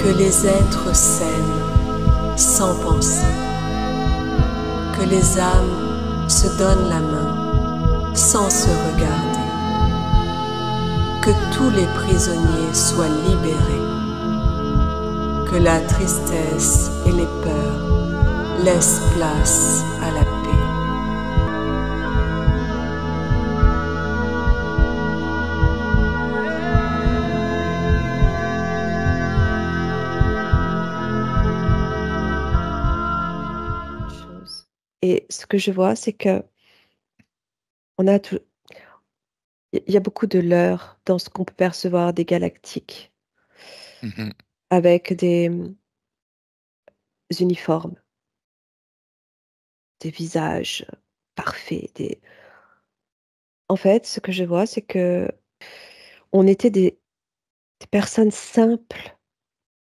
Que les êtres s'aiment sans penser, que les âmes se donnent la main sans se regarder, que tous les prisonniers soient libérés, que la tristesse et les peurs laissent place à la paix. Et ce que je vois, c'est que on a tout il y a beaucoup de leurres dans ce qu'on peut percevoir des galactiques Mmh. avec des, uniformes, des visages, parfaits, des en fait, ce que je vois, c'est que on était des personnes simples,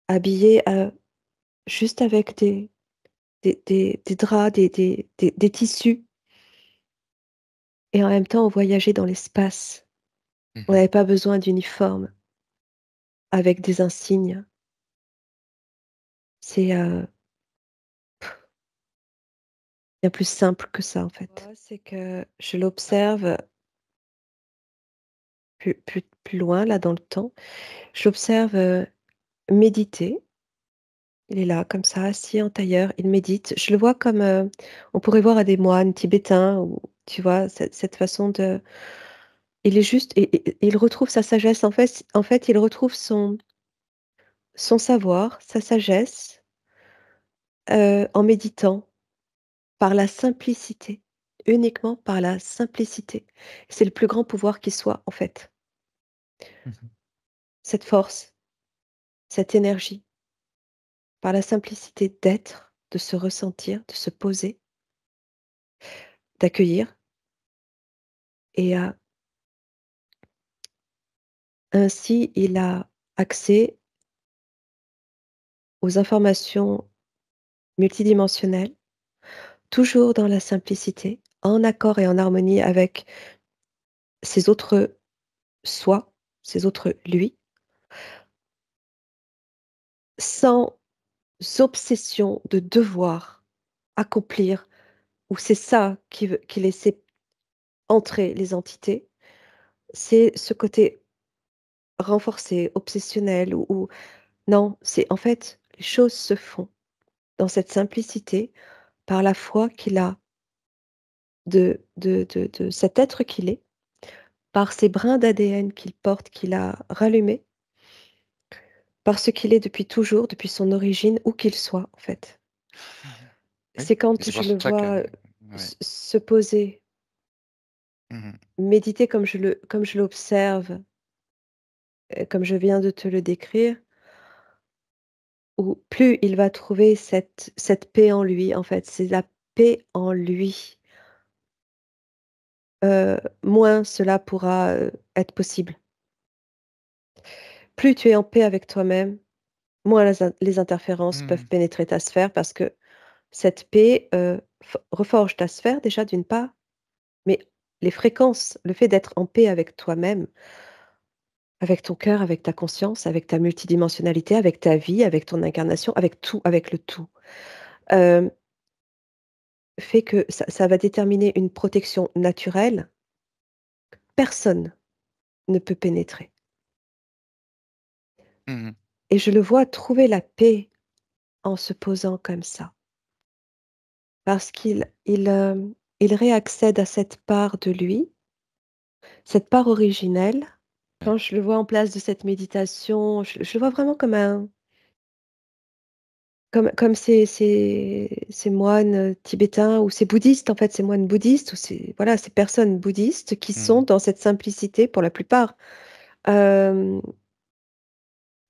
habillées, juste avec des draps, des tissus et en même temps, on voyageait dans l'espace. On Mmh. n'avait pas besoin d'uniforme avec des insignes. C'est, bien plus simple que ça, en fait. C'est que je l'observe plus loin, là, dans le temps. Je l'observe, méditer. Il est là, comme ça, assis en tailleur, il médite. Je le vois comme, on pourrait voir à des moines tibétains ou tu vois? Cette façon de il est juste et il retrouve sa sagesse. En fait, il retrouve son savoir, sa sagesse, en méditant, par la simplicité, uniquement par la simplicité. C'est le plus grand pouvoir qui soit, en fait. Mmh. Cette force, cette énergie, par la simplicité d'être, de se ressentir, de se poser, d'accueillir et ainsi il a accès aux informations multidimensionnelles, toujours dans la simplicité, en accord et en harmonie avec ses autres soi, ses autres lui, sans obsession de devoir accomplir, ou c'est ça qui laissait entrer les entités, c'est ce côté renforcé, obsessionnel ou non, c'est en fait, les choses se font dans cette simplicité par la foi qu'il a de cet être qu'il est, par ces brins d'ADN qu'il porte, qu'il a rallumés, par ce qu'il est depuis toujours, depuis son origine, où qu'il soit, en fait. Oui, C'est et quand c'est je pour le ça que vois, ouais. se poser, Mmh. méditer comme je l'observe, comme je viens de te le décrire, ou plus il va trouver cette paix en lui, en fait. C'est la paix en lui. Moins cela pourra, être possible. Plus tu es en paix avec toi-même, moins les interférences peuvent Mmh. pénétrer ta sphère parce que cette paix, reforge ta sphère déjà d'une part, mais les fréquences, le fait d'être en paix avec toi-même, avec ton cœur, avec ta conscience, avec ta multidimensionnalité, avec ta vie, avec ton incarnation, avec tout, avec le tout, hem, fait que ça va déterminer une protection naturelle. Personne ne peut pénétrer Mmh. et je le vois trouver la paix en se posant comme ça. Parce il réaccède à cette part de lui, cette part originelle. Ouais. Quand je le vois en place de cette méditation, je le vois vraiment comme comme ces moines, tibétains ou ces bouddhistes, en fait, ces moines bouddhistes ou ces voilà, ces personnes bouddhistes qui sont Mmh. dans cette simplicité pour la plupart, hem,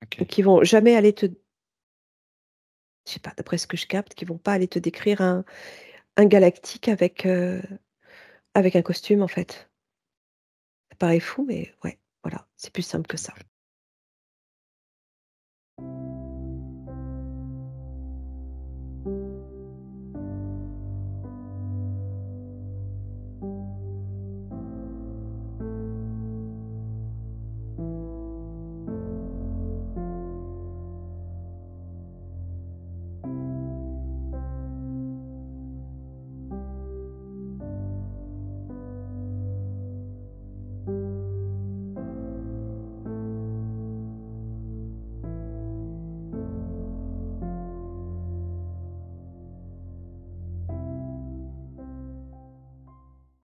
OK. qui vont jamais aller te je sais pas, d'après ce que je capte, qui vont pas aller te décrire un galactique avec un costume, en fait. Ça paraît fou, mais ouais, voilà, c'est plus simple que ça.